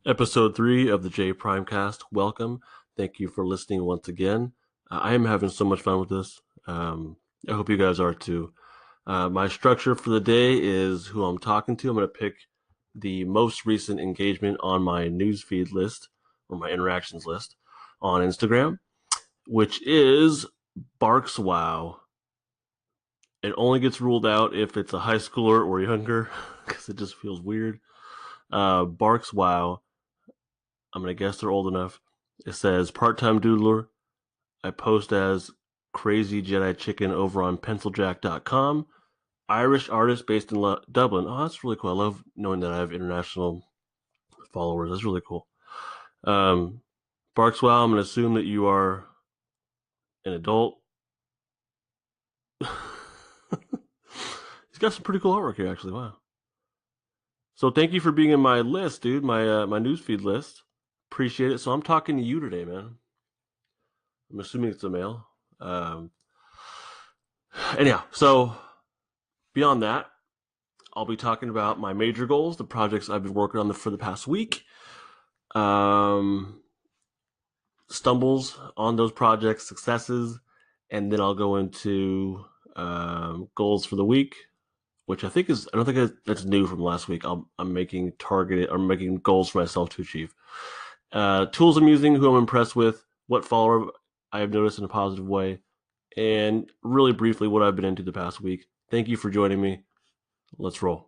Episode 3 of the Jprimecast. Welcome. Thank you for listening once again. I am having so much fun with this. I hope you guys are too. My structure for the day is who I'm talking to. I'm going to pick the most recent engagement on my newsfeed list or my interactions list on Instagram, which is Barks Wow. It only gets ruled out if it's a high schooler or younger because it just feels weird. Barks Wow. I'm going to guess they're old enough. It says part-time doodler. I post as Crazy Jedi Chicken over on penciljack.com. Irish artist based in Dublin. Oh, that's really cool. I love knowing that I have international followers. That's really cool. Barkswell, I'm going to assume that you are an adult. He's got some pretty cool artwork here, actually. Wow. So thank you for being in my list, dude. My newsfeed list. Appreciate it. So I'm talking to you today, man. I'm assuming it's a male. Anyhow, so beyond that, I'll be talking about my major goals, the projects I've been working on for the past week, stumbles on those projects, successes, and then I'll go into goals for the week, which I don't think that's new from last week. I'm making making goals for myself to achieve. Tools I'm using, who I'm impressed with, what follower I have noticed in a positive way, and really briefly what I've been into the past week. Thank you for joining me. Let's roll.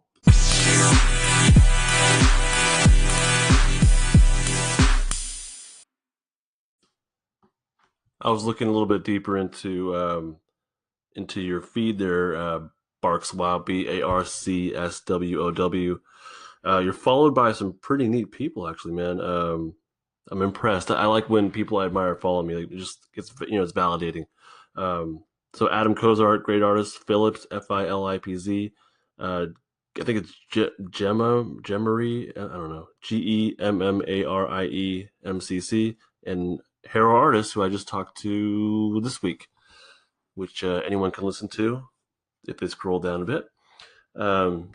I was looking a little bit deeper into your feed there, Barkswow, BARCSWOW. You're followed by some pretty neat people, actually, man. I'm impressed. I like when people I admire follow me. Like, it just gets, it's validating. So Adam Kozart, great artist. Phillips, Filipz. I think it's Gemmarie. I don't know. GEMMARIEMCC, and Hero Artist, who I just talked to this week, which anyone can listen to if they scroll down a bit. All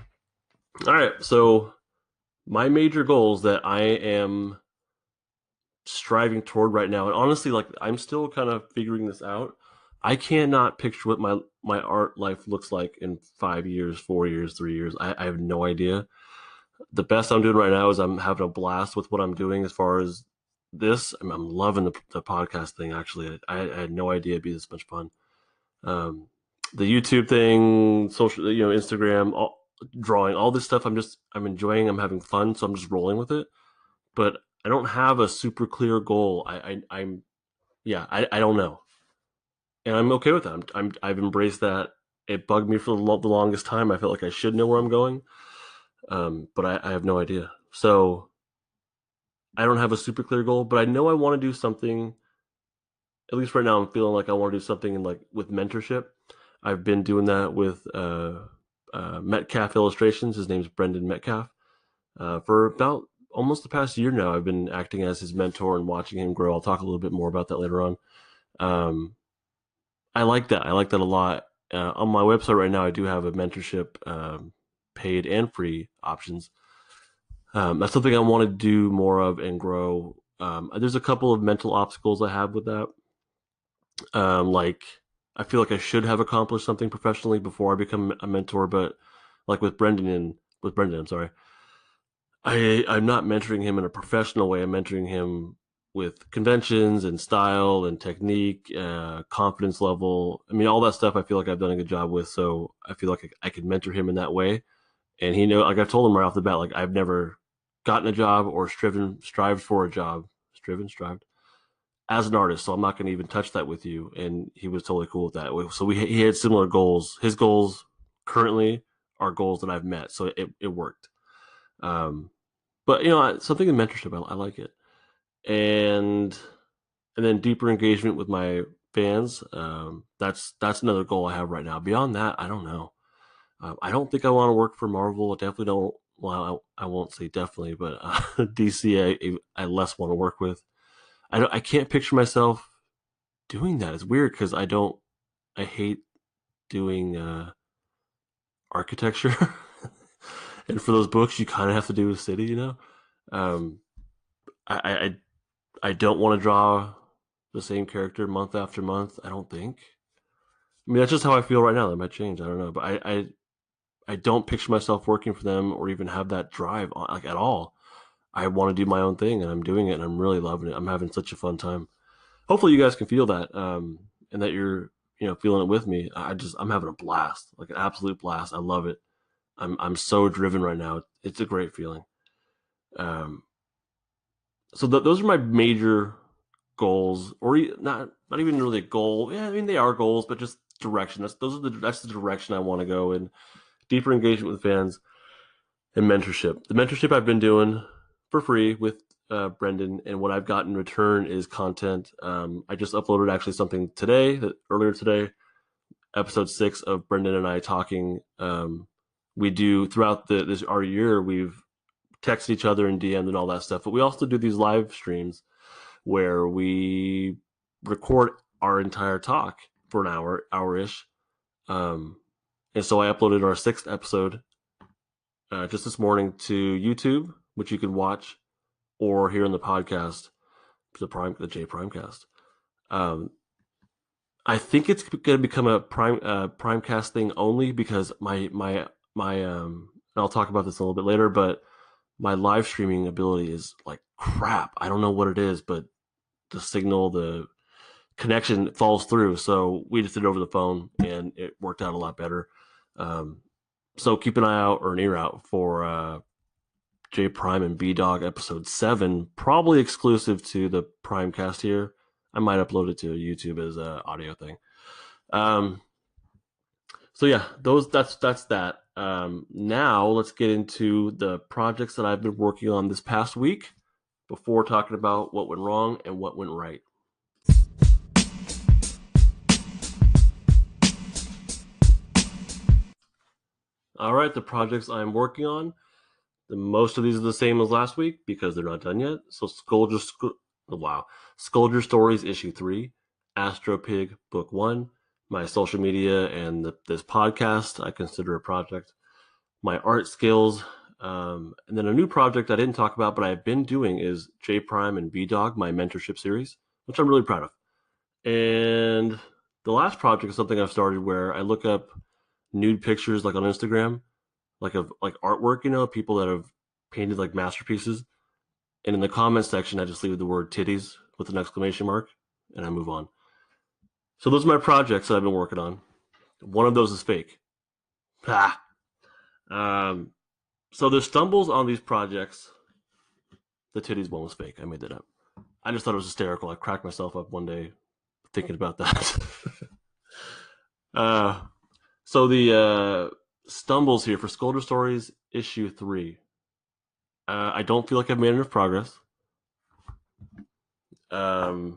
right, so my major goals that I am striving toward right now, and honestly, like, I'm still kind of figuring this out. I cannot picture what my art life looks like in 5 years, 4 years, 3 years. I have no idea. The best I'm doing right now is I'm having a blast with what I'm doing as far as this. I'm loving the podcast thing. Actually, I had no idea it'd be this much fun. Um, the YouTube thing, social, Instagram, drawing, all this stuff. I'm enjoying. I'm having fun, so I'm just rolling with it. But I don't have a super clear goal. I'm yeah, I don't know, and I'm okay with that. I've embraced that. It bugged me for the longest time. I felt like I should know where I'm going, but I have no idea. So I don't have a super clear goal, but I know I want to do something. At least right now, I'm feeling like I want to do something in, like, with mentorship. I've been doing that with Metcalf Illustrations. His name's Brendan Metcalf. For about almost the past year now, I've been acting as his mentor and watching him grow. I'll talk a little bit more about that later on. I like that. I like that a lot. On my website right now, I do have a mentorship, paid and free options. That's something I want to do more of and grow. There's a couple of mental obstacles I have with that. Like, I feel like I should have accomplished something professionally before I become a mentor, but like with Brendan, I'm sorry. I'm not mentoring him in a professional way. I'm mentoring him with conventions and style and technique, confidence level. I mean, all that stuff I feel like I've done a good job with. So I feel like I could mentor him in that way. And like, I've told him right off the bat, like, I've never gotten a job or strived for a job, strived as an artist. So I'm not going to even touch that with you. And he was totally cool with that. So he had similar goals. His goals currently are goals that I've met. So it worked. Um, but something in mentorship, I like it. And then deeper engagement with my fans. That's another goal I have right now. Beyond that, I don't know. I don't think I want to work for Marvel. I definitely don't. Well, I won't say definitely, but DC, I less want to work with. I can't picture myself doing that. It's weird because I hate doing architecture. And for those books, you kind of have to do a city. Um, I don't want to draw the same character month after month. I don't think. I mean, that's just how I feel right now. That might change. I don't know, but I don't picture myself working for them or even have that drive like at all. I want to do my own thing, and I'm doing it, and I'm really loving it. I'm having such a fun time. Hopefully, you guys can feel that, and that you're feeling it with me. I'm having a blast, like an absolute blast. I love it. I'm so driven right now. It's a great feeling. Um, so those are my major goals, or not even really a goal. Yeah, I mean they are goals, but just direction. That's the direction I want to go in. Deeper engagement with fans and mentorship. The mentorship I've been doing for free with Brendan, and what I've got in return is content. I just uploaded actually something earlier today, episode 6 of Brendan and I talking. We do throughout our year, we've texted each other and DM'd and all that stuff, but we also do these live streams where we record our entire talk for an hour-ish. And so I uploaded our 6th episode just this morning to YouTube, which you can watch, or here in the podcast, the Jprimecast. I think it's going to become a Primecast thing only because my and I'll talk about this a little bit later, but my live streaming ability is like crap. I don't know what it is, but the signal, the connection falls through. So we just did it over the phone, and it worked out a lot better. So keep an eye out or an ear out for J Prime and B Dog episode 7, probably exclusive to the Primecast here. I might upload it to YouTube as an audio thing. So yeah, that's that. Now let's get into the projects that I've been working on this past week before talking about what went wrong and what went right. All right, the projects I'm working on. Most of these are the same as last week because they're not done yet. So Scoldger Stories Issue 3, Astro Pig Book 1, my social media and this podcast I consider a project, my art skills, and then a new project I didn't talk about but I've been doing is J Prime and B Dog, my mentorship series, which I'm really proud of. And the last project is something I've started where I look up nude pictures like on Instagram, like of like artwork, people that have painted like masterpieces. And in the comment section, I just leave the word titties with an exclamation mark and I move on. So those are my projects that I've been working on. One of those is fake. Ha! So there's stumbles on these projects. The titties one was fake. I made that up. I just thought it was hysterical. I cracked myself up one day thinking about that. So the stumbles here for Scoldger Stories Issue 3. I don't feel like I've made enough progress. Let me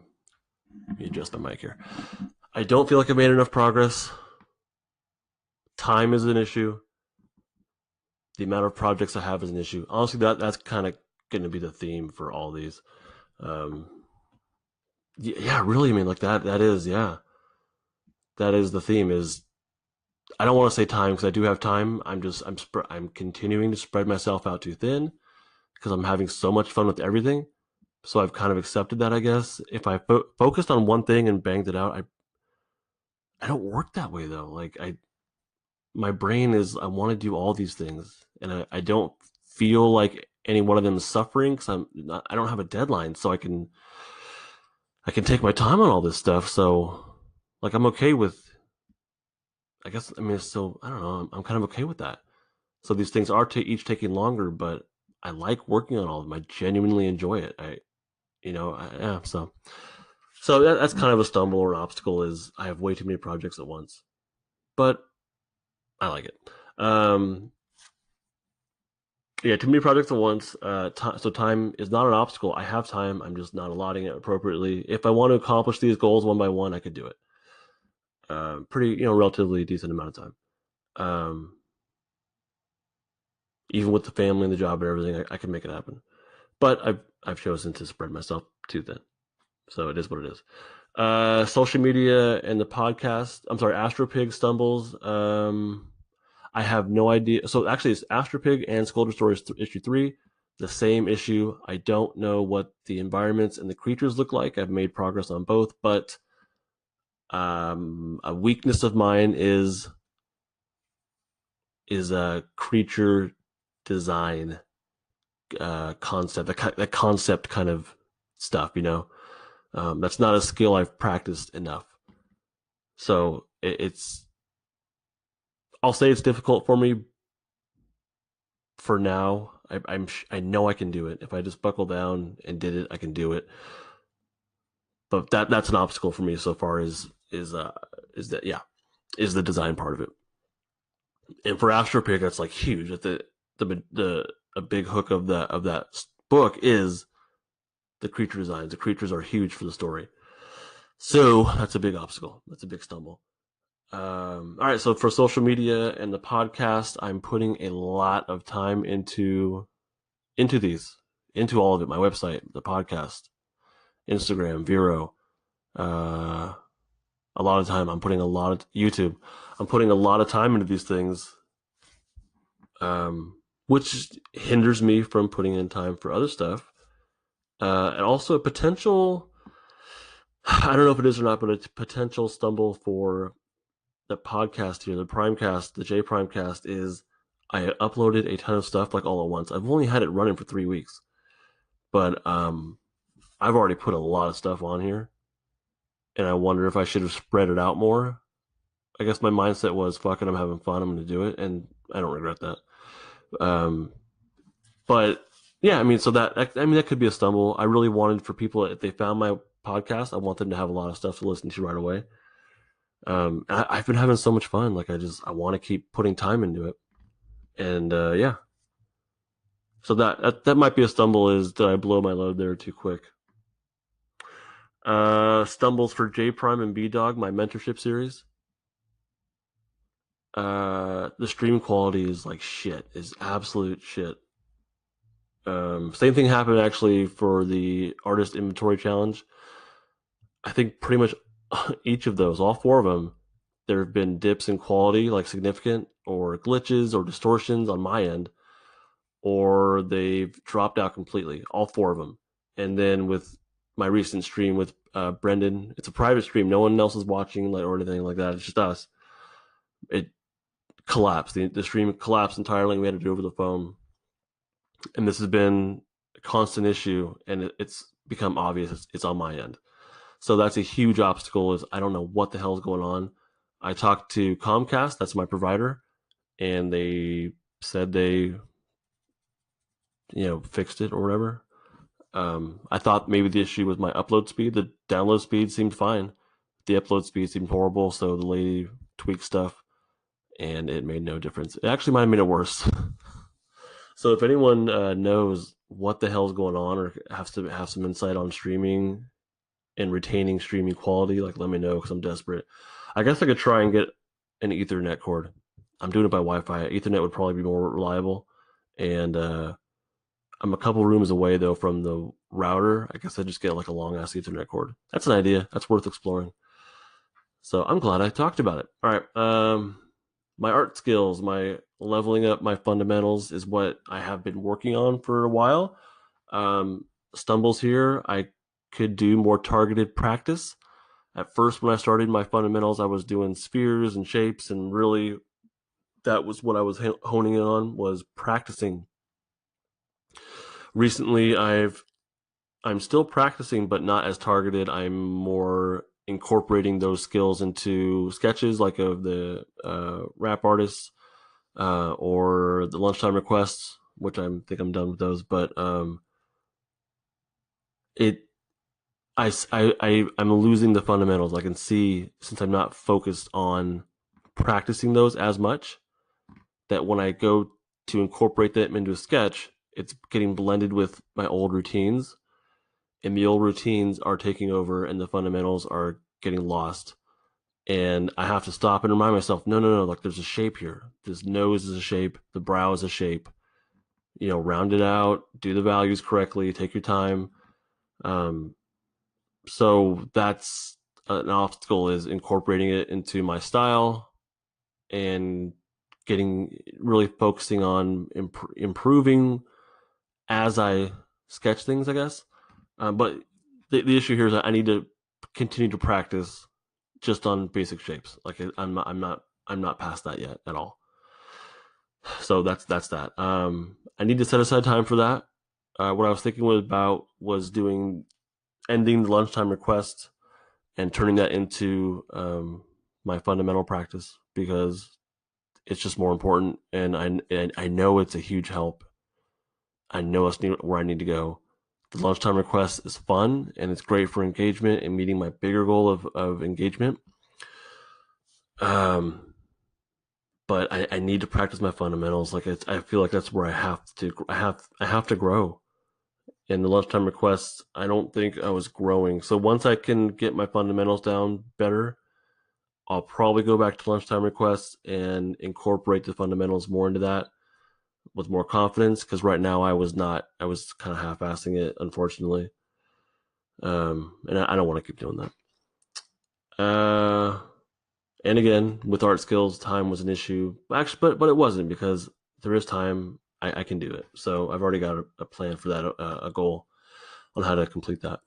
adjust my mic here. I don't feel like I've made enough progress. Time is an issue. The amount of projects I have is an issue. Honestly, that's kind of going to be the theme for all these. Yeah, really. I mean, like that is, yeah. That is the theme. Is I don't want to say time because I do have time. I'm continuing to spread myself out too thin because I'm having so much fun with everything. So I've kind of accepted that, I guess. If I focused on one thing and banged it out, I don't work that way though. Like my brain is, I want to do all these things, and I don't feel like any one of them is suffering because I don't have a deadline, so I can take my time on all this stuff. So like I'm okay with. I guess I mean it's still, I don't know. I'm kind of okay with that. So these things are each taking longer, but I like working on all of them. I genuinely enjoy it. Yeah. So that's kind of a stumble or an obstacle. Is I have way too many projects at once, but I like it. Yeah, too many projects at once. So time is not an obstacle. I have time. I'm just not allotting it appropriately. If I want to accomplish these goals one by one, I could do it. Pretty, relatively decent amount of time. Even with the family and the job and everything, I can make it happen. But I've chosen to spread myself too thin. So it is what it is. Social media and the podcast. I'm sorry, Astropig stumbles. I have no idea. So actually, it's Astropig and Scoldger Stories Issue 3. The same issue. I don't know what the environments and the creatures look like. I've made progress on both, but a weakness of mine is a creature design concept, that concept kind of stuff. That's not a skill I've practiced enough. So it's I'll say it's difficult for me for now. I know I can do it if I just buckle down and did it. I can do it, but that's an obstacle for me so far. Is that yeah is the design part of it. And for Astropick, that's like huge. The a big hook of that book is the creature designs. The creatures are huge for the story, so that's a big obstacle. That's a big stumble. All right, so for social media and the podcast, I'm putting a lot of time into these, into all of it. My website, the podcast, Instagram, Vero. Uh, a lot of time. I'm putting a lot of YouTube. I'm putting a lot of time into these things, which hinders me from putting in time for other stuff. And also a potential, I don't know if it is or not, but a potential stumble for the podcast here, the Primecast, the Jprimecast, is I uploaded a ton of stuff like all at once. I've only had it running for 3 weeks, but I've already put a lot of stuff on here, and I wonder if I should have spread it out more. I guess my mindset was, fuck it, I'm having fun, I'm going to do it, and I don't regret that. But yeah, I mean, so that could be a stumble. I really wanted for people, if they found my podcast, I want them to have a lot of stuff to listen to right away. I've been having so much fun. Like I want to keep putting time into it, and yeah. So that might be a stumble. Is did I blow my load there too quick? Stumbles for J Prime and B Dog, my mentorship series. The stream quality is like shit. Is absolute shit. Same thing happened actually for the artist inventory challenge. I think pretty much each of those, all four of them, there have been dips in quality, like significant, or glitches or distortions on my end, or they've dropped out completely. All four of them. And then with my recent stream with Brendan, it's a private stream. No one else is watching or anything like that. It's just us. It collapsed. The stream collapsed entirely. We had to do it over the phone. And this has been a constant issue, and it's become obvious it's on my end. So that's a huge obstacle. Is I don't know what the hell is going on. I talked to Comcast, that's my provider, and they said they fixed it or whatever. I thought maybe the issue was my upload speed. The download speed seemed fine. The upload speed seemed horrible, so the lady tweaked stuff, and it made no difference. It actually might have made it worse. So if anyone knows what the hell is going on, or has to have some insight on streaming and retaining streaming quality, like let me know, because I'm desperate. I guess I could try and get an Ethernet cord. I'm doing it by Wi-Fi. Ethernet would probably be more reliable, and I'm a couple rooms away though from the router. I guess I just get like a long ass Ethernet cord. That's an idea. That's worth exploring. So I'm glad I talked about it. All right. My art skills, my leveling up my fundamentals is what I have been working on for a while. Stumbles here. I could do more targeted practice. At first, when I started my fundamentals, I was doing spheres and shapes, and really that was what I was honing in on, was practicing. Recently, I'm still practicing, but not as targeted. I'm more incorporating those skills into sketches, like of the rap artists or the lunchtime requests, which I think I'm done with those. But I'm losing the fundamentals. I can see, since I'm not focused on practicing those as much, that when I go to incorporate them into a sketch, it's getting blended with my old routines, and the old routines are taking over, and the fundamentals are getting lost. And I have to stop and remind myself, no, like there's a shape here. This nose is a shape. The brow is a shape. Round it out, do the values correctly, take your time. So that's an obstacle, is incorporating it into my style and getting really focusing on improving as I sketch things, I guess. But the issue here is I need to continue to practice just on basic shapes. Like I'm not past that yet at all. So that's that. I need to set aside time for that. What I was thinking about was doing ending the lunchtime request and turning that into my fundamental practice because it's just more important, and I know it's a huge help. I know it's where I need to go. The lunchtime request is fun and it's great for engagement and meeting my bigger goal of engagement. But I need to practice my fundamentals. Like I feel like that's where I have to grow. In the lunchtime requests, I don't think I was growing. So once I can get my fundamentals down better, I'll probably go back to lunchtime requests and incorporate the fundamentals more into that with more confidence. Because right now I was not. I was kind of half-assing it, unfortunately. And I don't want to keep doing that. And again, with art skills, time was an issue. Actually, but it wasn't because there is time. I can do it. So I've already got a plan for that, a goal on how to complete that.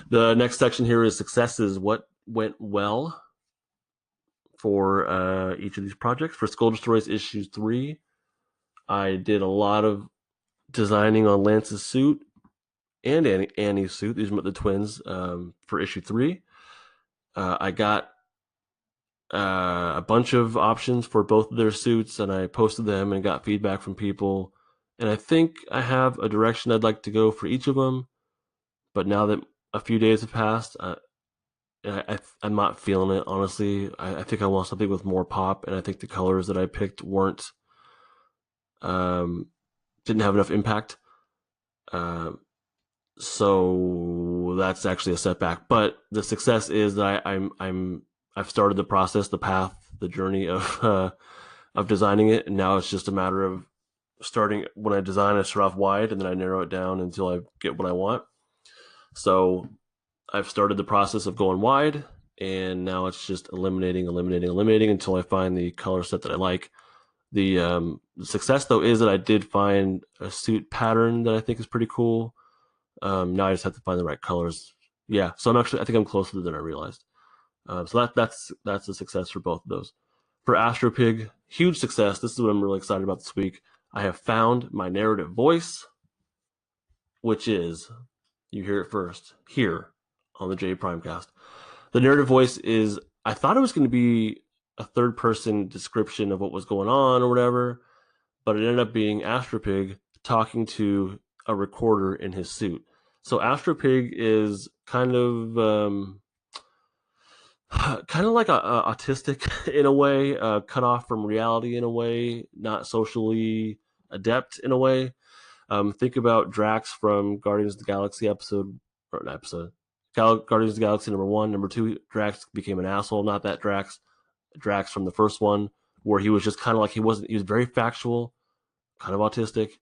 The next section here is successes. What went well for each of these projects? For Skull Destroys issue 3, I did a lot of designing on Lance's suit and Annie's suit. These are the twins for issue 3. I got a bunch of options for both of their suits, and I posted them and got feedback from people. And I think I have a direction I'd like to go for each of them. But now that a few days have passed, I'm not feeling it, honestly. I think I want something with more pop, and I think the colors that I picked didn't have enough impact. So that's actually a setback. But the success is that I've started the process, the path, the journey of designing it, and now it's just a matter of starting. When I design, I start off wide, and then I narrow it down until I get what I want. So I've started the process of going wide, and now it's just eliminating until I find the color set that I like. The success, though, is that I did find a suit pattern that I think is pretty cool. Now I just have to find the right colors. Yeah, so I think I'm closer than I realized. So that's a success for both of those. For Astro Pig, huge success. This is what I'm really excited about this week. I have found my narrative voice, which is, you hear it first here on the Jprimecast. The narrative voice is, I thought it was going to be a third person description of what was going on or whatever, but it ended up being Astropig talking to a recorder in his suit. So Astropig is kind of like a autistic in a way, cut off from reality in a way, not socially adept in a way. Think about Drax from Guardians of the Galaxy Guardians of the Galaxy #1, #2. Drax became an asshole. Not that Drax from the first one, where he was just kind of like he was very factual, kind of autistic,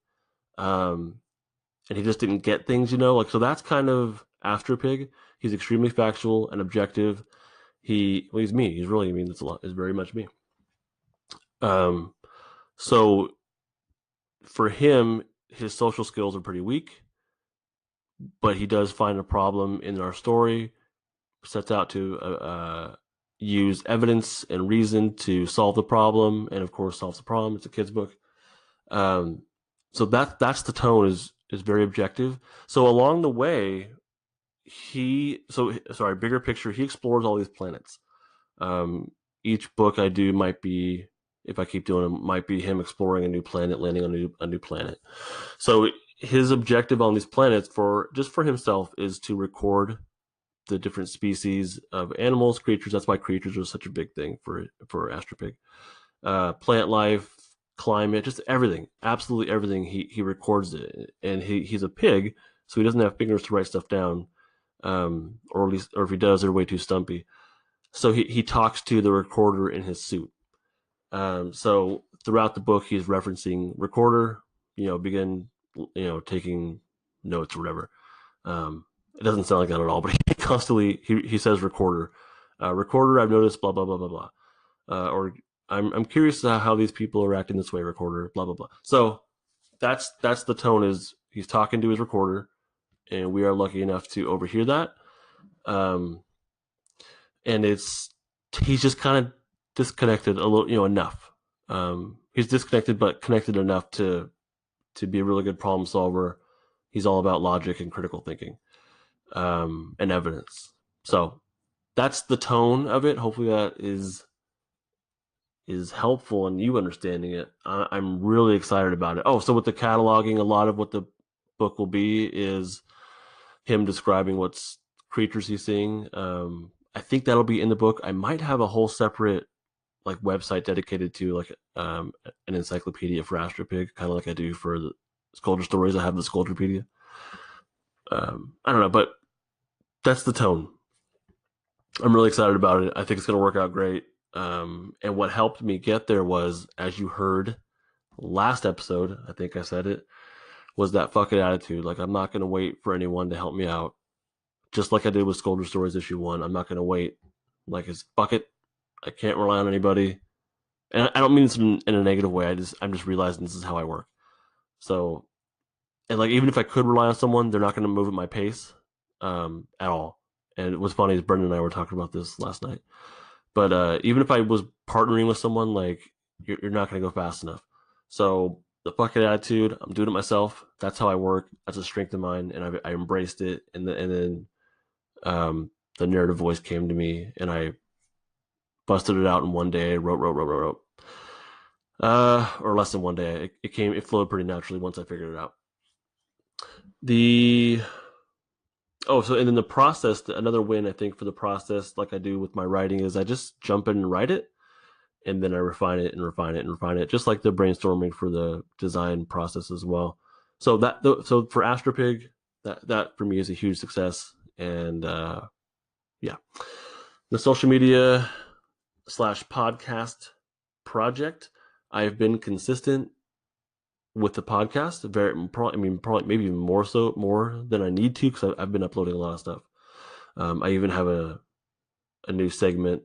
and he just didn't get things, like. So that's kind of Astropig. He's extremely factual and objective. He's me. He's really, that's a lot. Is very much me. So for him, his social skills are pretty weak, but he does find a problem in our story, sets out to use evidence and reason to solve the problem, and of course solves the problem. It's a kid's book. So that's the tone, is very objective. So along the way, bigger picture, he explores all these planets. Each book I do might be, if I keep doing them, might be him exploring a new planet, landing on a new planet. So his objective on these planets for himself is to record the different species of animals, creatures. That's why creatures are such a big thing for Astropig. Plant life, climate, just everything, absolutely everything. He records it, and he's a pig, so he doesn't have fingers to write stuff down, or if he does, they're way too stumpy. So he talks to the recorder in his suit. So throughout the book, he's referencing recorder, begin, taking notes or whatever. It doesn't sound like that at all, but he constantly he says recorder, recorder. I've noticed blah blah blah blah blah, or I'm curious how these people are acting this way. Recorder, blah blah blah. So that's the tone, is he's talking to his recorder, and we are lucky enough to overhear that. And he's just kind of disconnected a little, enough. He's disconnected but connected enough to be a really good problem solver. He's all about logic and critical thinking, and evidence. So that's the tone of it. Hopefully that is helpful in you understanding it. I'm really excited about it. Oh, so with the cataloging, a lot of what the book will be is him describing what's creatures he's seeing. I think that'll be in the book. I might have a whole separate website dedicated to an encyclopedia for Astropig, kind of like I do for the Sculpture Stories. I have the Sculpturepedia. I don't know, but that's the tone. I'm really excited about it. I think it's going to work out great. And what helped me get there was, as you heard last episode, I think I said it, was that fucking attitude. I'm not going to wait for anyone to help me out. Just like I did with Sculpture Stories issue 1. I'm not going to wait. It's fuck it. I can't rely on anybody. And I don't mean this in a negative way. I'm just realizing this is how I work. So, and even if I could rely on someone, they're not going to move at my pace at all. And what's funny is Brendan and I were talking about this last night. But even if I was partnering with someone, you're not going to go fast enough. So the fucking attitude, I'm doing it myself. That's how I work. That's a strength of mine, and I embraced it. And then the narrative voice came to me, and I busted it out in one day. Wrote. Or less than one day. It flowed pretty naturally once I figured it out. And then the process, another win I think for the process, like I do with my writing, is I just jump in and write it, and then I refine it and refine it and refine it, just like the brainstorming for the design process as well. So for Astropig, that for me is a huge success. And yeah, the social media / podcast project, I've been consistent with the podcast, probably maybe even more than I need to, because I've been uploading a lot of stuff. I even have a new segment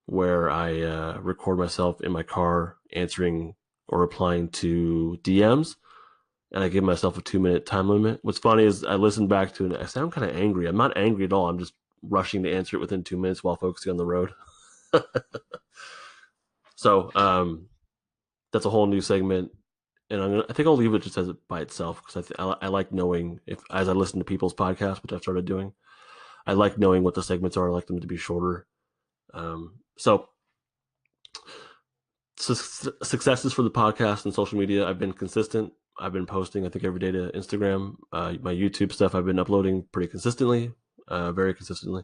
where I record myself in my car answering or replying to DMs, and I give myself a 2-minute time limit. What's funny is I listened back to it and I sound kind of angry. I'm not angry at all. I'm just rushing to answer it within 2 minutes while focusing on the road. So that's a whole new segment. And I think I'll leave it just as by itself, because I like knowing, as I listen to people's podcasts, which I've started doing, I like knowing what the segments are. I like them to be shorter. So successes for the podcast and social media. I've been consistent. I've been posting, I think, every day to Instagram. My YouTube stuff I've been uploading pretty consistently, very consistently.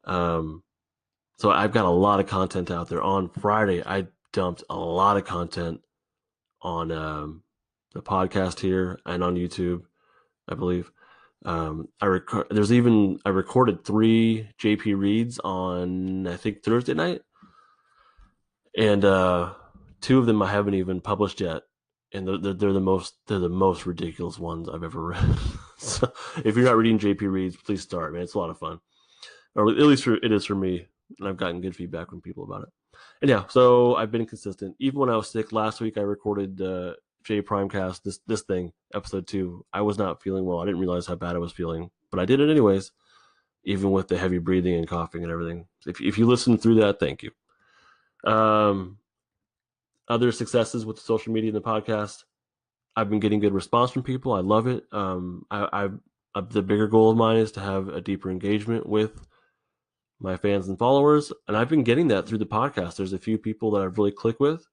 So I've got a lot of content out there. On Friday, I dumped a lot of content on the podcast here and on YouTube, I believe. I recorded 3 JP reads on, I think, Thursday night, and 2 of them I haven't even published yet, and they're the most ridiculous ones I've ever read. So if you're not reading JP reads, please start, man. It's a lot of fun, or at least it is for me, and I've gotten good feedback from people about it. And yeah, so I've been consistent. Even when I was sick last week, I recorded Jprimecast, this thing, episode 2. I was not feeling well. I didn't realize how bad I was feeling, but I did it anyways, even with the heavy breathing and coughing and everything. If you listen through that, thank you. Other successes with the social media and the podcast, I've been getting good response from people. I love it. The bigger goal of mine is to have a deeper engagement with my fans and followers, and I've been getting that through the podcast. There's a few people that I've really clicked with,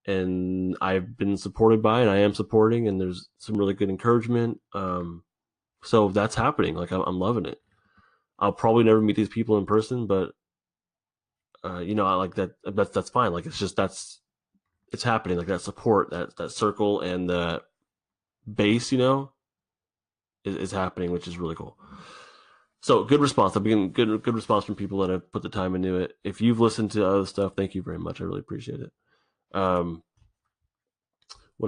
and I've been supported by, and I am supporting, and there's some really good encouragement. So that's happening. I'm loving it. I'll probably never meet these people in person, but I like that. That's fine. It's happening. That support, that circle, and the base, is happening, which is really cool. So good response. I've been good response from people that have put the time into it. If you've listened to other stuff, thank you very much. I really appreciate it. What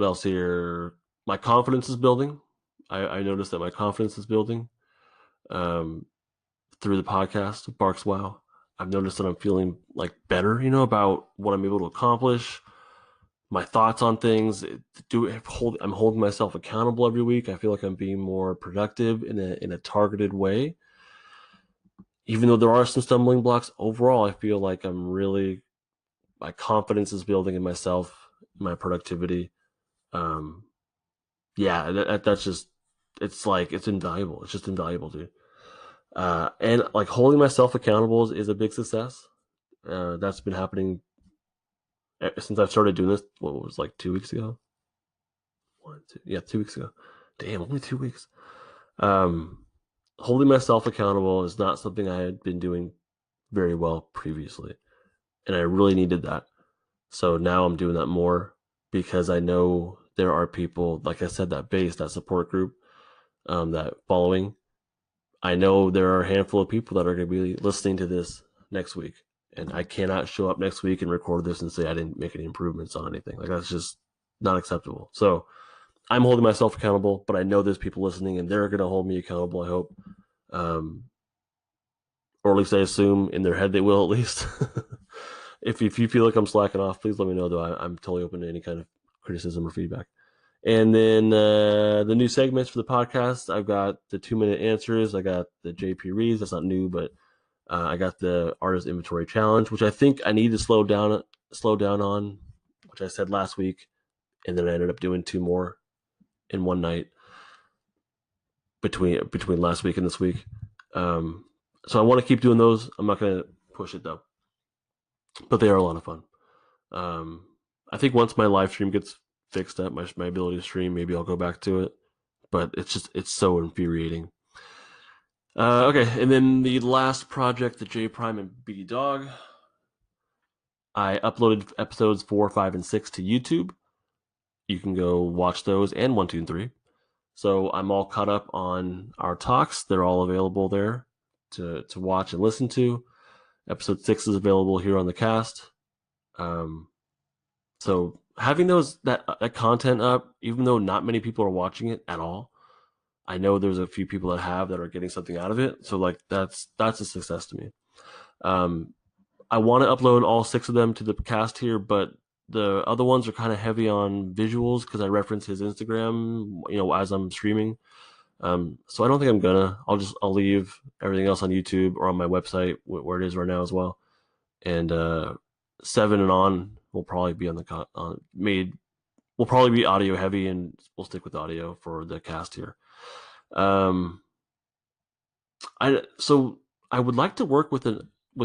else here? My confidence is building. I noticed that my confidence is building through the podcast. Barks Wow. I've noticed that I'm feeling better, about what I'm able to accomplish, my thoughts on things. I'm holding myself accountable every week. I feel like I'm being more productive in a targeted way. Even though there are some stumbling blocks, overall, I feel like my confidence is building in myself, my productivity. Um, yeah, that's just, it's invaluable. It's just invaluable, dude. And like holding myself accountable is a big success. That's been happening since I've started doing this. What was like 2 weeks ago? 2 weeks ago. Damn, only 2 weeks. Um, Holding myself accountable is not something I had been doing very well previously, and I really needed that. So now I'm doing that more because I know there are people, like I said, that support group, that following. I know there are a handful of people that are going to be listening to this next week, and I cannot show up next week and record this and say I didn't make any improvements on anything. Like that's just not acceptable. So I'm holding myself accountable, but I know there's people listening, and they're going to hold me accountable. I hope, um, or at least I assume in their head they will. At least, if you feel like I'm slacking off, please let me know. Though I'm totally open to any kind of criticism or feedback. And then the new segments for the podcast, I've got the 2-minute answers. I got the JP reads. That's not new, but I got the artist inventory challenge, which I think I need to slow down on, which I said last week, and then I ended up doing 2 more in one night between last week and this week. So I want to keep doing those. I'm not going to push it though, but they are a lot of fun. I think once my live stream gets fixed up, my ability to stream, maybe I'll go back to it. But it's so infuriating. Okay, and then the last project, the J Prime and BD Dog. I uploaded episodes 4, 5, and 6 to YouTube. You can go watch those and 1, 2, and 3. So I'm all caught up on our talks. They're all available there to watch and listen to. Episode 6 is available here on the cast. So having that content up, even though not many people are watching it at all, I know there's a few people that are getting something out of it. So like that's a success to me. I want to upload all 6 of them to the cast here, but the other ones are kind of heavy on visuals because I reference his Instagram, as I'm streaming. So I don't think I'm gonna. I'll leave everything else on YouTube or on my website where it is right now as well. And 7 and on will probably be will probably be audio heavy, and we'll stick with audio for the cast here. I would like to work with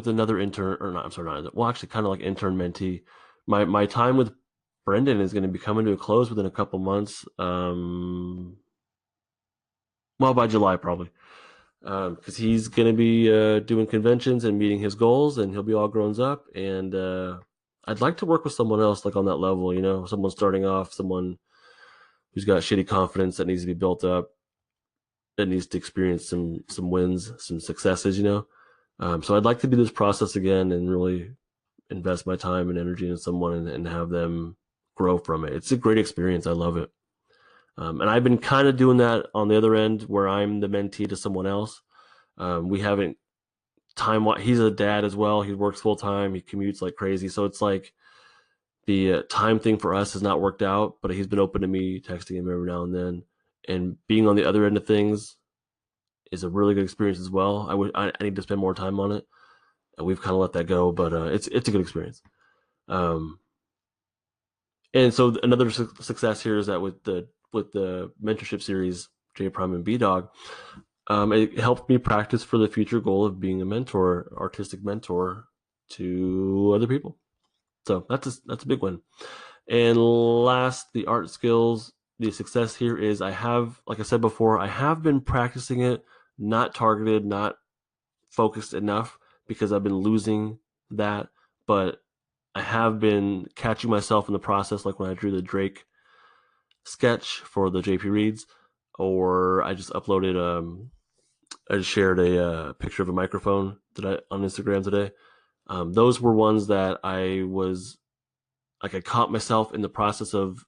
another intern, or not. I'm sorry, not. Well, actually, kind of like intern mentee. My time with Brendan is going to be coming to a close within a couple months. Well, by July probably, because he's going to be doing conventions and meeting his goals, and he'll be all grown up. And I'd like to work with someone else like on that level. Someone starting off, someone who's got shitty confidence that needs to be built up, that needs to experience some wins, some successes. So I'd like to do this process again and really invest my time and energy in someone and have them grow from it. It's a great experience. I love it. And I've been kind of doing that on the other end where I'm the mentee to someone else. We haven't he's a dad as well. He works full time. He commutes like crazy. So it's like the time thing for us has not worked out, but he's been open to me texting him every now and then, and being on the other end of things is a really good experience as well. I need to spend more time on it, and we've kind of let that go, but it's a good experience. And so another success here is that with the mentorship series J Prime and B Dog, it helped me practice for the future goal of being a mentor, artistic mentor to other people. So that's a big one. And last, the art skills. The success here is like I said before, I have been practicing it, not targeted, not focused enough because I've been losing that. But I have been catching myself in the process, like when I drew the Drake sketch for the JP Reads, or I just uploaded. I just shared a picture of a microphone on Instagram today. Those were ones that I caught myself in the process of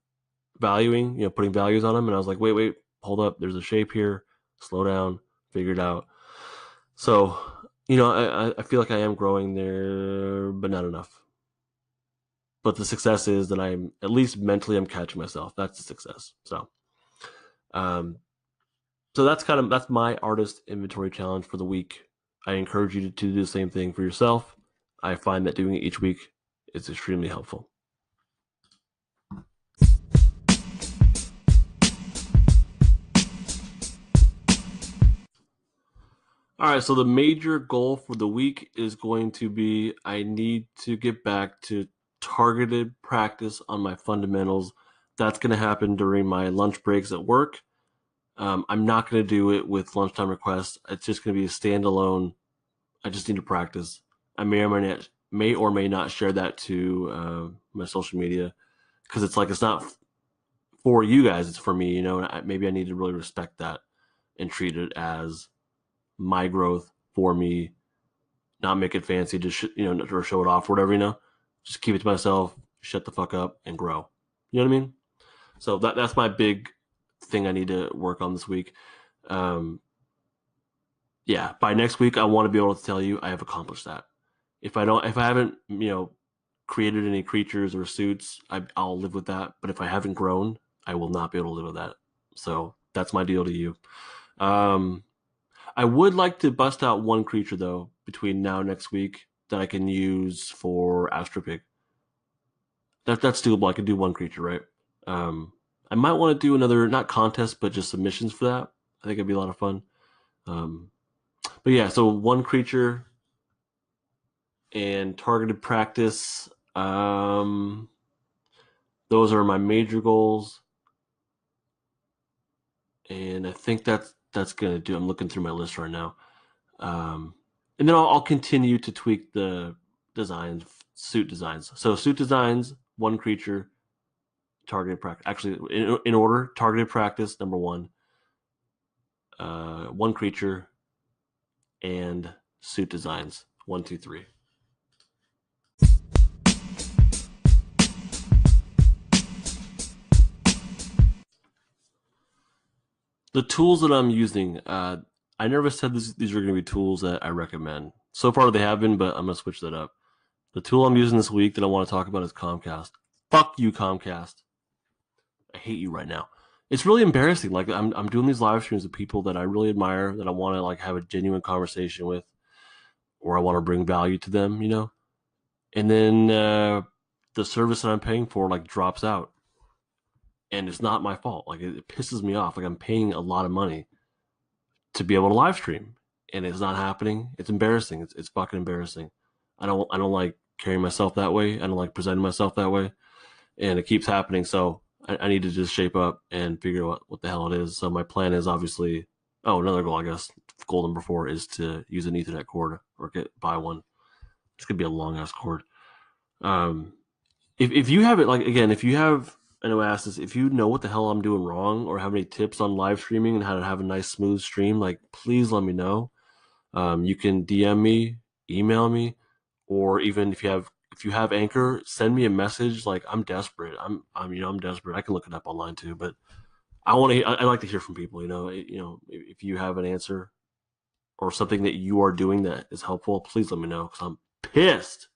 valuing, putting values on them, and I was like, wait, hold up, there's a shape here, slow down, figure it out. So, I feel like I am growing there, but not enough. but the success is that I'm at least mentally I'm catching myself. That's the success. Um, so that's my artist inventory challenge for the week. I encourage you to do the same thing for yourself. I find that doing it each week is extremely helpful. All right, so the major goal for the week is going to be I need to get back to targeted practice on my fundamentals. That's going to happen during my lunch breaks at work. I'm not going to do it with lunchtime requests. It's just going to be a standalone. I just need to practice. I may or may not share that to my social media because it's not for you guys. It's for me, and maybe I need to really respect that and treat it as my growth for me, not make it fancy, just or show it off, or whatever. Just keep it to myself, shut the fuck up, and grow. You know what I mean? So that's my big thing I need to work on this week. Yeah, by next week, I want to be able to tell you I have accomplished that. If I haven't, created any creatures or suits, I'll live with that. But if I haven't grown, I will not be able to live with that. So that's my deal to you. I would like to bust out one creature though between now and next week that I can use for Astropig. That's doable. I can do one creature, right? I might want to do another, not contest, but just submissions for that. I think it'd be a lot of fun. But yeah, so one creature and targeted practice. Those are my major goals, and I think that's gonna do. I'm looking through my list right now, and then I'll continue to tweak the designs, suit designs. So suit designs, one creature, targeted practice. Actually, in order: targeted practice, number one, one creature, and suit designs, 1, 2, 3. The tools that I'm using, I never said these are going to be tools that I recommend. So far they have been, but I'm going to switch that up. The tool I'm using this week that I want to talk about is Comcast. Fuck you, Comcast. I hate you right now. It's really embarrassing. Like I'm doing these live streams with people that I really admire, that I want to have a genuine conversation with, or I want to bring value to them, And then the service that I'm paying for drops out, and it's not my fault. It pisses me off. I'm paying a lot of money to be able to live stream, and it's not happening. It's embarrassing. It's fucking embarrassing. I don't like carrying myself that way. I don't like presenting myself that way, and it keeps happening. So I need to just shape up and figure out what the hell it is. So my plan is obviously, another goal, I guess, goal number 4 is to use an Ethernet cord or buy one. It's gonna be a long ass cord. If you have it, if you have, I know I asked this, if you know what the hell I'm doing wrong or have any tips on live streaming and how to have a nice smooth stream, please let me know. You can DM me, email me, or even if you have Anchor, send me a message. I'm desperate. I'm desperate. I can look it up online too, but I like to hear from people. If you have an answer or something that you are doing that is helpful, please let me know, because I'm pissed.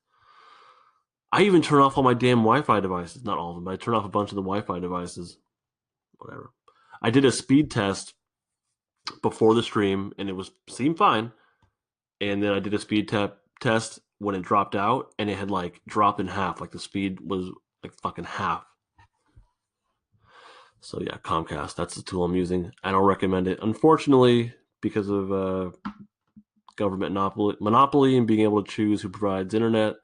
I even turn off all my damn Wi-Fi devices. Not all of them, but I turn off a bunch of the Wi-Fi devices. Whatever. I did a speed test before the stream, and it seemed fine. And then I did a speed test when it dropped out, and it had dropped in half. The speed was fucking half. So yeah, Comcast. That's the tool I'm using. I don't recommend it, unfortunately, because of government monopoly and being able to choose who provides internet.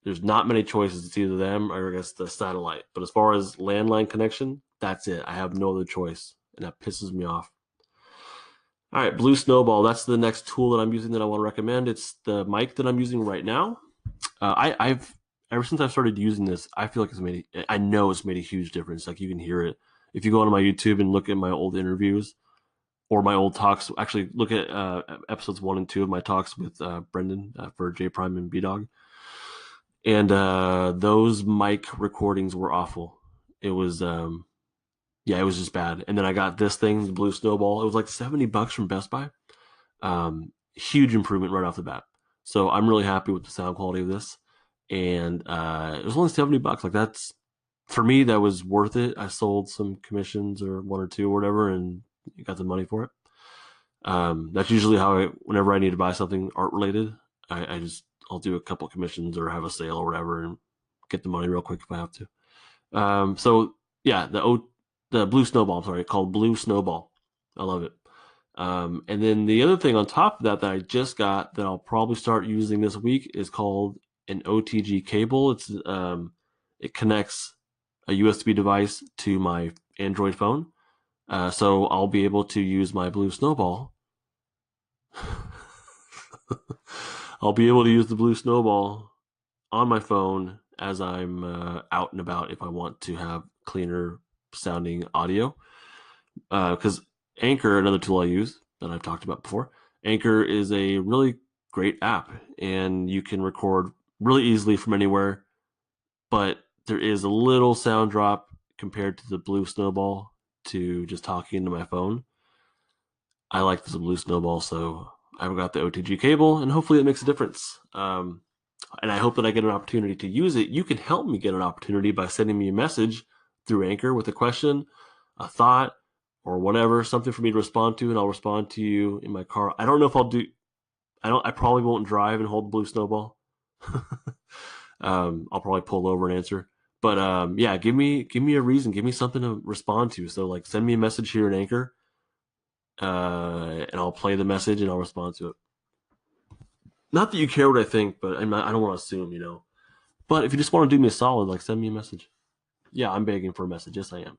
There's not many choices. It's either them or I guess the satellite. But as far as landline connection, that's it. I have no other choice, and that pisses me off. All right, Blue Snowball. That's the next tool that I'm using that I want to recommend. It's the mic that I'm using right now. I've ever since I've started using this, I feel like I know it's made a huge difference. You can hear it if you go onto my YouTube and look at my old interviews or my old talks. Actually, look at episodes 1 and 2 of my talks with Brendan for Jprime and B-Dog. And those mic recordings were awful. It was, it was just bad. And then I got this thing, the Blue Snowball. It was $70 from Best Buy. Huge improvement right off the bat. So I'm really happy with the sound quality of this. and it was only $70. Like that's for me, that was worth it. I sold some commissions or one or two or whatever, and got the money for it. That's usually how whenever I need to buy something art related, I'll do a couple commissions or have a sale or whatever and get the money real quick if I have to. So yeah, the blue snowball. I'm sorry, called Blue Snowball. I love it. And then the other thing on top of that that I just got that I'll probably start using this week is called an OTG cable. It connects a USB device to my Android phone, so I'll be able to use my Blue Snowball. I'll be able to use the Blue Snowball on my phone as I'm out and about if I want to have cleaner sounding audio. Because Anchor, another tool I use that I've talked about before, Anchor is a really great app, and you can record really easily from anywhere. But there is a little sound drop compared to the Blue Snowball to just talking into my phone. I like the Blue Snowball, so I've got the OTG cable, and hopefully it makes a difference. And I hope that I get an opportunity to use it. You can help me get an opportunity by sending me a message through Anchor with a question, a thought, or whatever, something for me to respond to, and I'll respond to you in my car. I don't know if I'll do. I probably won't drive and hold the Blue Snowball. I'll probably pull over and answer. But yeah, give me a reason, give me something to respond to. So like, send me a message here in Anchor, and I'll play the message and I'll respond to it. Not that you care what I think, but I don't want to assume, But if you just want to do me a solid, like send me a message. Yeah, I'm begging for a message. Yes, I am.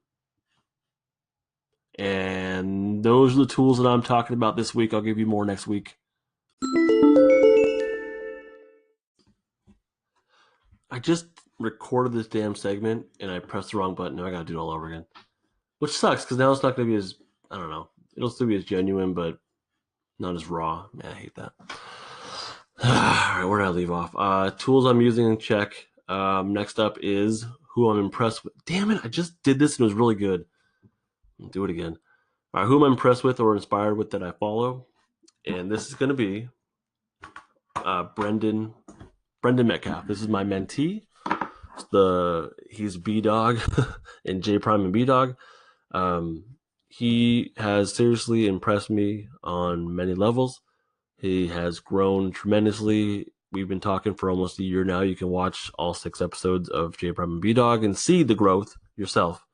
And those are the tools that I'm talking about this week. I'll give you more next week. I just recorded this damn segment and I pressed the wrong button. Now I got to do it all over again, which sucks because now it's not going to be as, I don't know. It'll still be as genuine, but not as raw. Man, I hate that. All right, where did I leave off? Tools I'm using in check. Next up is who I'm impressed with. Damn it, I just did this and it was really good. I'll do it again. All right, who am I impressed with or inspired with that I follow? And this is going to be Brendan Metcalf. This is my mentee. He's B Dog in Jprime and B Dog. He has seriously impressed me on many levels. He has grown tremendously. We've been talking for almost a year now. You can watch all 6 episodes of Jprime and B Dog and see the growth yourself,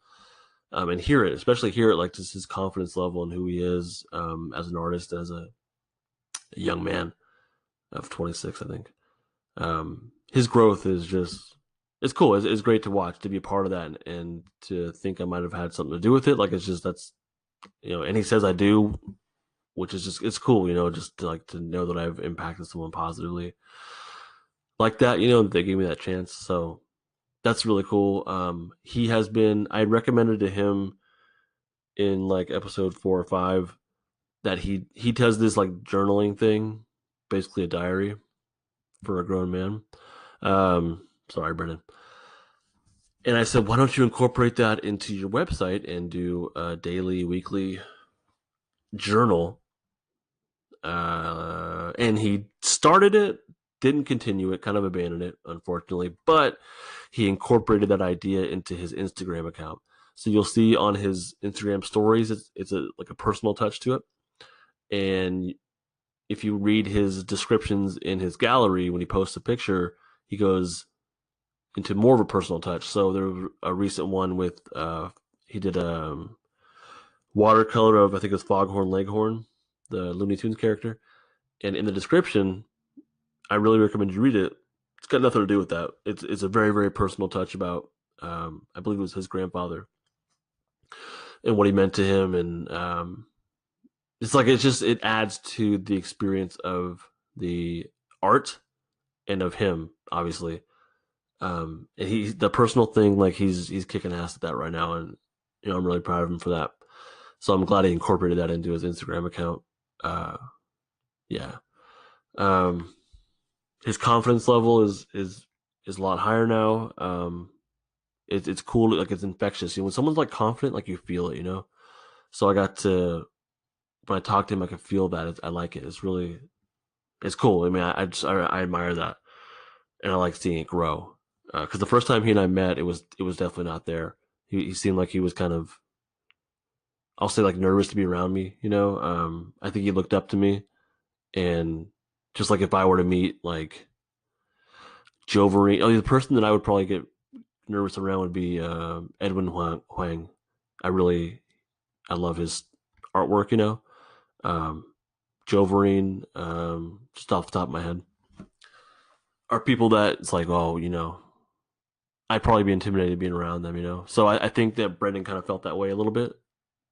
and hear it, especially hear it, like just his confidence level and who he is as an artist, as a young man of 26, I think. His growth is just, it's cool. It's great to watch, to be a part of that, and to think I might have had something to do with it. Like, it's just, that's, and he says I do, which is just, it's cool, just to know that I've impacted someone positively like that, they gave me that chance. So that's really cool. He has been, I recommended to him in like episode 4 or 5 that he does this like journaling thing, basically a diary for a grown man. Sorry, Brendan. And I said, why don't you incorporate that into your website and do a daily, weekly journal? And he started it, didn't continue it, kind of abandoned it, unfortunately, but he incorporated that idea into his Instagram account. So you'll see on his Instagram stories, it's like a personal touch to it. And if you read his descriptions in his gallery, when he posts a picture, he goes into more of a personal touch. So there was a recent one with, he did a watercolor of, I think it was Foghorn Leghorn, the Looney Tunes character. And in the description, I really recommend you read it. It's got nothing to do with that. It's a very, very personal touch about, I believe it was his grandfather and what he meant to him. And it's like, it adds to the experience of the art and of him, obviously. And the personal thing, like he's kicking ass at that right now. And, I'm really proud of him for that. So I'm glad he incorporated that into his Instagram account. Yeah. His confidence level is a lot higher now. It's cool. Like, it's infectious. When someone's like confident, like you feel it, So I got to, when I talk to him, I can feel that. I like it. It's cool. I mean, I admire that. and I like seeing it grow. Because the first time he and I met, it was definitely not there. He seemed like he was kind of, I'll say, like nervous to be around me. I think he looked up to me, and just like if I were to meet like Joverine, the person that I would probably get nervous around would be Edwin Huang. I love his artwork. Um, Joverine, just off the top of my head, are people that it's like, oh, I'd probably be intimidated being around them. So I think that Brendan kind of felt that way a little bit,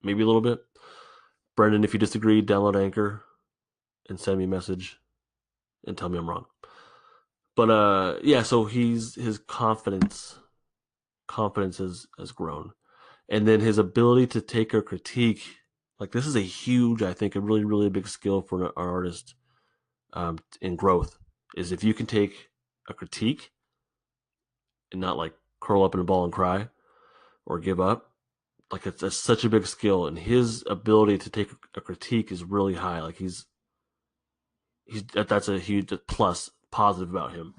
maybe a little bit. Brendan, if you disagree, download Anchor and send me a message and tell me I'm wrong. But yeah, so his confidence has grown, and then his ability to take a critique. Like this is a huge, I think, a really really big skill for an artist in growth. Is if you can take a critique and not like curl up in a ball and cry or give up. Like it's such a big skill, and his ability to take a critique is really high. Like that's a huge plus positive about him.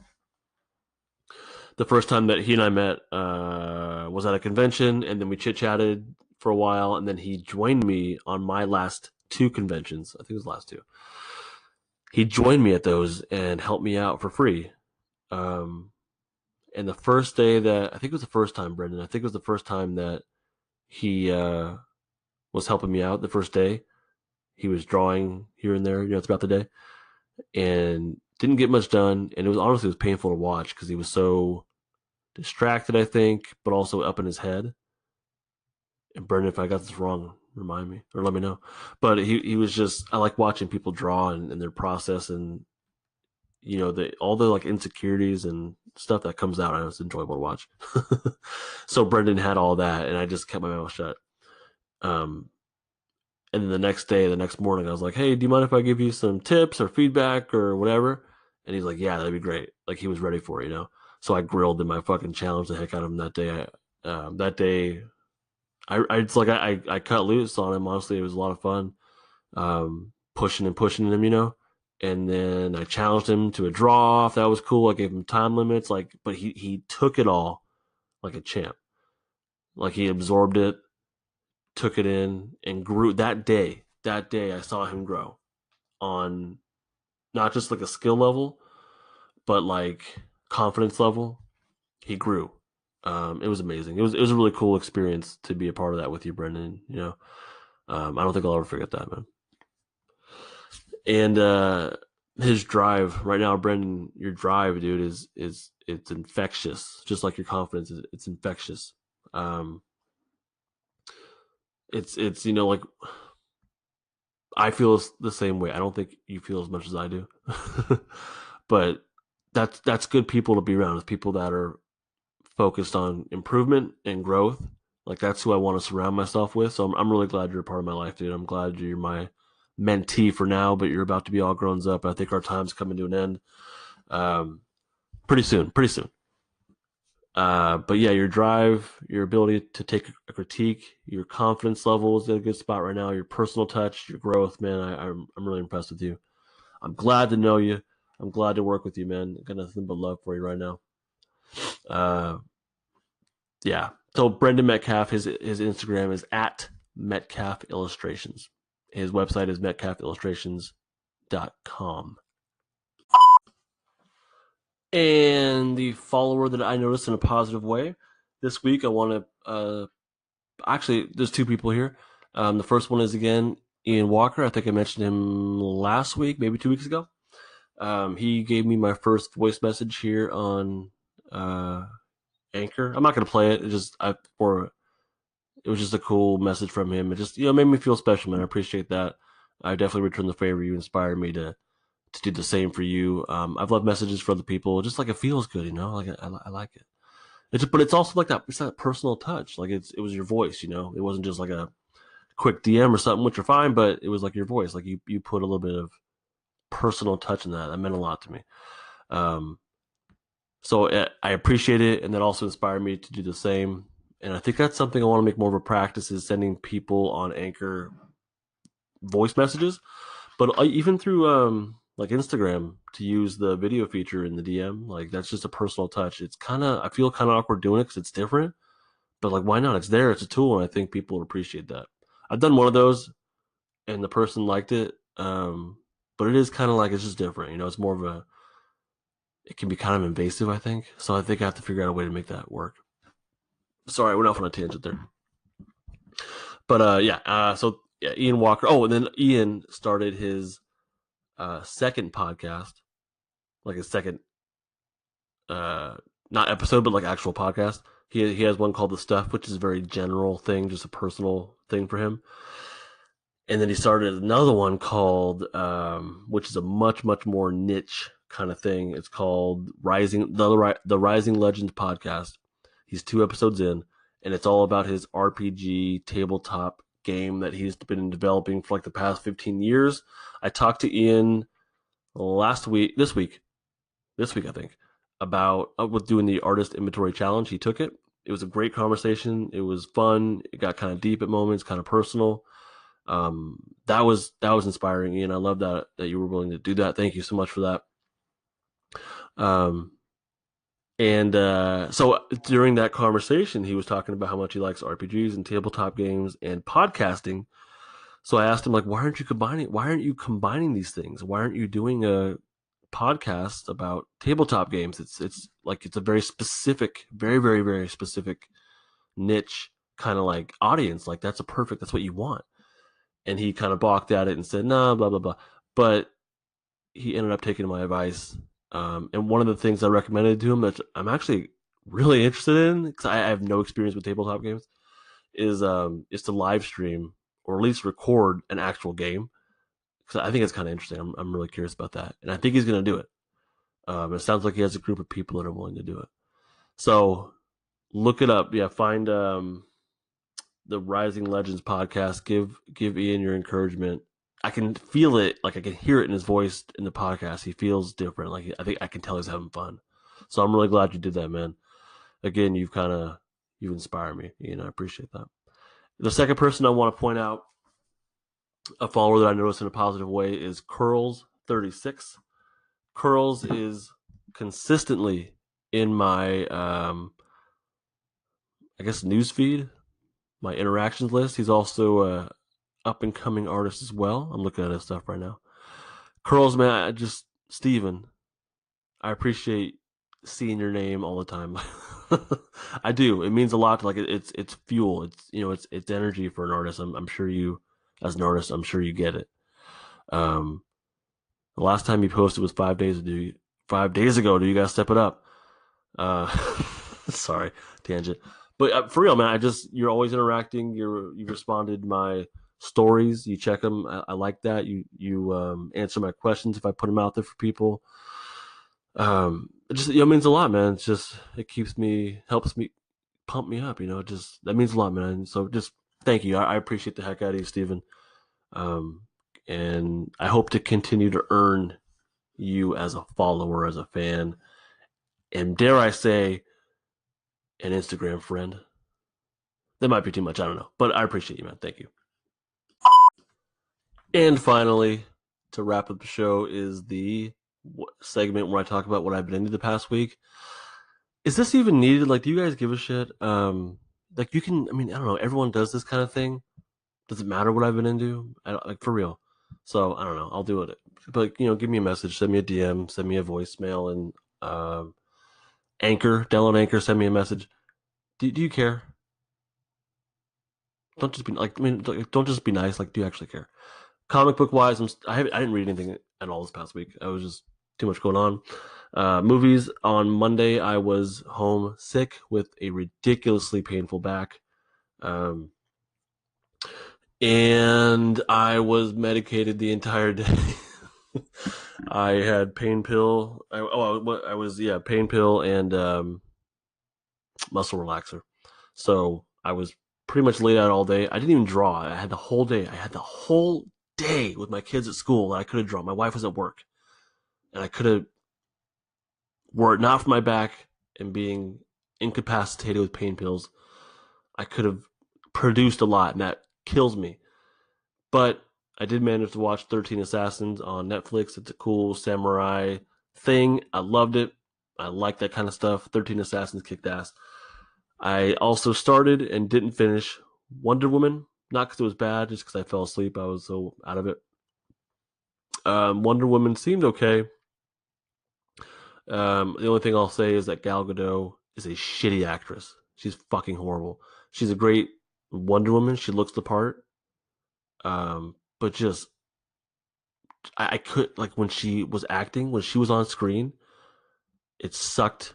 The first time that he and I met was at a convention, and then we chit chatted for a while, and then he joined me on my last two conventions. I think it was the last two. He joined me at those and helped me out for free. Um, and the first day that I think it was the first time, Brendan. I think it was the first time that he was helping me out. The first day, he was drawing here and there, throughout the day, and didn't get much done. And it was painful to watch because he was so distracted, I think, but also up in his head. And Brendan, if I got this wrong, remind me or let me know. But he was just, I like watching people draw and their process, and all the like insecurities and stuff that comes out. I know it's enjoyable to watch. So Brendan had all that, and I just kept my mouth shut. Um, and then the next morning, I was like, "Hey, do you mind if I give you some tips or feedback or whatever?" And he's like, "Yeah, that'd be great." Like he was ready for it. So I grilled him. I fucking challenged the heck out of him that day. That day, it's like I cut loose on him. Honestly, it was a lot of fun, pushing and pushing him. And then I challenged him to a draw off. That was cool. I gave him time limits, but he took it all like a champ. Like he absorbed it, took it in, and grew that day. That day, I saw him grow on not just like a skill level, but like confidence level. He grew. It was amazing. It was a really cool experience to be a part of that with you, Brendan. I don't think I'll ever forget that, man. And his drive right now, Brendan, your drive, dude, is it's infectious. Just like your confidence, it's infectious. Um, it's like I feel the same way. I don't think you feel as much as I do, but that's good people to be around. With people that are focused on improvement and growth. Like that's who I want to surround myself with. So I'm really glad you're a part of my life, dude. I'm glad you're my mentee for now, but you're about to be all grown up. I think our time's coming to an end um, pretty soon. Pretty soon. But yeah, your drive, your ability to take a critique, your confidence level is in a good spot right now. Your personal touch, your growth, man. I'm really impressed with you. I'm glad to know you. I'm glad to work with you, man. Got nothing but love for you right now. Uh, yeah. So Brendan Metcalf, his Instagram is at Metcalf Illustrations. His website is metcalfillustrations.com. And the follower that I noticed in a positive way this week, I want to actually, there's two people here. The first one is again Ian Walker. I think I mentioned him last week, maybe 2 weeks ago. He gave me my first voice message here on Anchor. I'm not going to play it. It was just a cool message from him. It just made me feel special, man. I appreciate that. I definitely return the favor. You inspired me to do the same for you. I've left messages for other people, just like it feels good, like I like it. But it's also like that. It's that personal touch. Like it was your voice, It wasn't just like a quick DM or something, which are fine, but it was like your voice. Like you put a little bit of personal touch in that. That meant a lot to me. So I appreciate it, and that also inspired me to do the same. And I think that's something I want to make more of a practice, is sending people on Anchor voice messages, but even through like Instagram to use the video feature in the DM. Like that's just a personal touch. It's kind of I feel kind of awkward doing it because it's different, but like why not? It's there. It's a tool, and I think people would appreciate that. I've done one of those, and the person liked it. But it is kind of like it's just different. It's more of a it can be kind of invasive, I think. So I think I have to figure out a way to make that work. Sorry, I went off on a tangent there. But so yeah, Ian Walker. Oh, and then Ian started his second podcast, like his second not episode, but like actual podcast. He has one called The Stuff, which is a very general thing, just a personal thing for him. And then he started another one called, which is a much more niche kind of thing. It's called the Rising Legends podcast. He's 2 episodes in, and it's all about his RPG tabletop game that he's been developing for like the past 15 years. I talked to Ian this week I think, about with doing the artist inventory challenge. He took it. It was a great conversation. It was fun. It got kind of deep at moments, kind of personal. That was inspiring, Ian. I love that you were willing to do that. Thank you so much for that. So during that conversation, he was talking about how much he likes RPGs and tabletop games and podcasting. So I asked him, like, why aren't you combining these things? Why aren't you doing a podcast about tabletop games? It's like it's a very specific, very, very, very specific niche kind of like audience. Like that's what you want. And he kind of balked at it and said, "No, blah blah blah." But he ended up taking my advice. And one of the things I recommended to him that I'm actually really interested in, because I have no experience with tabletop games, is to live stream or at least record an actual game. Because I think it's kind of interesting. I'm really curious about that, and I think he's going to do it. It sounds like he has a group of people that are willing to do it. So look it up. Yeah, find the Rising Legends podcast. Give Ian your encouragement. I can feel it, like I can hear it in his voice in the podcast. He feels different. Like I think I can tell he's having fun. So I'm really glad you did that, man. Again, you've inspired me, Ian. I appreciate that. The second person I want to point out, a follower that I noticed in a positive way, is Curls36. Curls is consistently in my I guess news feed, my interactions list. He's also a up and coming artist as well. I'm looking at his stuff right now. Curls, man, Steven, I appreciate seeing your name all the time. I do. It means a lot to like it's fuel. It's energy for an artist. I'm sure you, as an artist, I'm sure you get it. The last time you posted was 5 days ago. 5 days ago. Do you guys step it up? Sorry, tangent. But for real, man, you're always interacting. You've responded to my stories. You check them. I like that. You answer my questions if I put them out there for people. It means a lot, man. It helps me pump me up. That means a lot, man. So just thank you. I appreciate the heck out of you, Steven. And I hope to continue to earn you as a follower, as a fan, and dare I say, an Instagram friend. That might be too much. I don't know, but I appreciate you, man. Thank you. And finally, to wrap up the show, is the segment where I talk about what I've been into the past week. Is this even needed? Like, do you guys give a shit? Like you can. I mean, I don't know. Everyone does this kind of thing. Does it matter what I've been into? Like for real. So I don't know. I'll do it. But give me a message. Send me a DM. Send me a voicemail. And Anchor, download Anchor. Send me a message. Do you care? Don't just be like. I mean, don't just be nice. Like, do you actually care? Comic book wise, I didn't read anything at all this past week. I was just too much going on. Movies, on Monday, I was home sick with a ridiculously painful back. And I was medicated the entire day. I had pain pill. I was pain pill and muscle relaxer. So I was pretty much laid out all day. I didn't even draw. I had the whole day. With my kids at school that I could have drawn. My wife was at work, and I could have, were it not for my back and being incapacitated with pain pills, I could have produced a lot, and that kills me. But I did manage to watch 13 Assassins on Netflix. It's a cool samurai thing. I loved it. I like that kind of stuff. 13 Assassins kicked ass. I also started and didn't finish Wonder Woman. Not because it was bad, just because I fell asleep. I was so out of it. Wonder Woman seemed okay. The only thing I'll say is that Gal Gadot is a shitty actress. She's fucking horrible. She's a great Wonder Woman. She looks the part. But just I could like when she was acting, when she was on screen, it sucked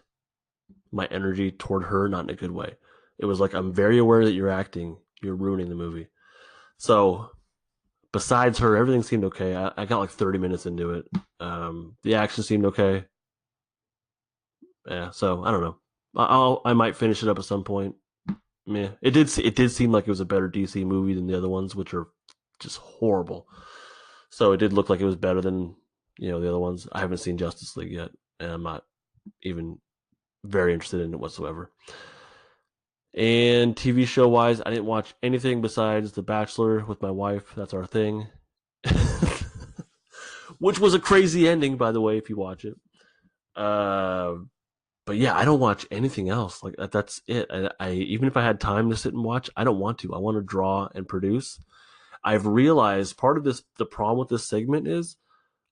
my energy toward her, not in a good way. It was like I'm very aware that you're acting, you're ruining the movie. So besides her, everything seemed okay. I got like 30 minutes into it. The action seemed okay. Yeah, so I don't know. I might finish it up at some point. Yeah, it did seem like it was a better DC movie than the other ones, which are just horrible. So it did look like it was better than the other ones. I haven't seen Justice League yet, and I'm not even very interested in it whatsoever. And TV show wise, I didn't watch anything besides The Bachelor with my wife. That's our thing. Which was a crazy ending, by the way, if you watch it. But yeah, I don't watch anything else. Like that's it. I even if I had time to sit and watch, I don't want to. I want to draw and produce. I've realized part of the problem with this segment is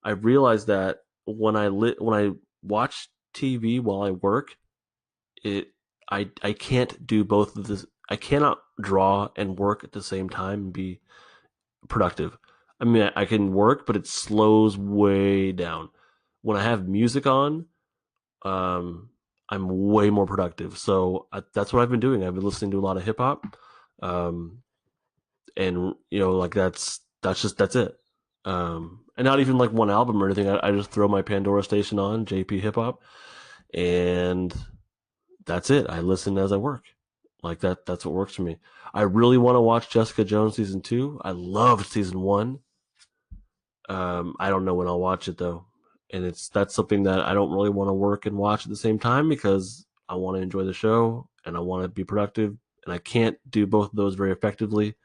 I've realized that when I watch TV while I work, I can't do both of this. I cannot draw and work at the same time and be productive. I mean, I can work, but it slows way down. When I have music on, um, I'm way more productive. So that's what I've been doing. I've been listening to a lot of hip hop, um, and like that's it. And not even like one album or anything. I just throw my Pandora station on, JP Hip Hop, and that's it. I listen as I work. Like that's what works for me. I really want to watch Jessica Jones season 2. I loved season 1. I don't know when I'll watch it though. And that's something that I don't really want to work and watch at the same time because I want to enjoy the show and I want to be productive and I can't do both of those very effectively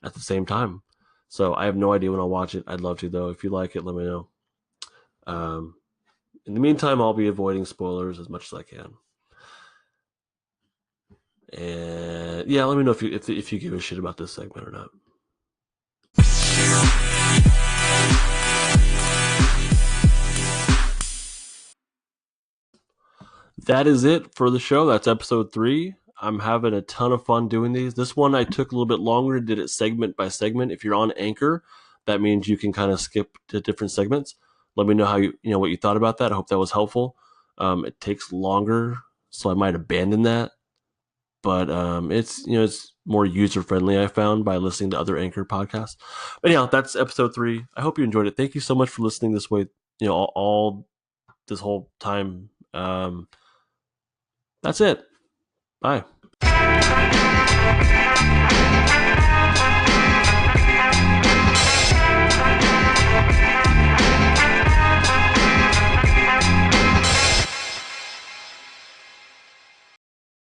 at the same time. So I have no idea when I'll watch it. I'd love to though. If you like it, let me know. Um, in the meantime, I'll be avoiding spoilers as much as I can. And yeah, let me know if you give a shit about this segment or not. That is it for the show. That's episode 3. I'm having a ton of fun doing these. This one I took a little bit longer, did it segment by segment. If you're on Anchor, that means you can kind of skip to different segments. Let me know how what you thought about that. I hope that was helpful. It takes longer, so I might abandon that. But it's more user friendly. I found by listening to other Anchor podcasts. But anyhow, that's episode 3. I hope you enjoyed it. Thank you so much for listening this way. All this whole time. That's it. Bye.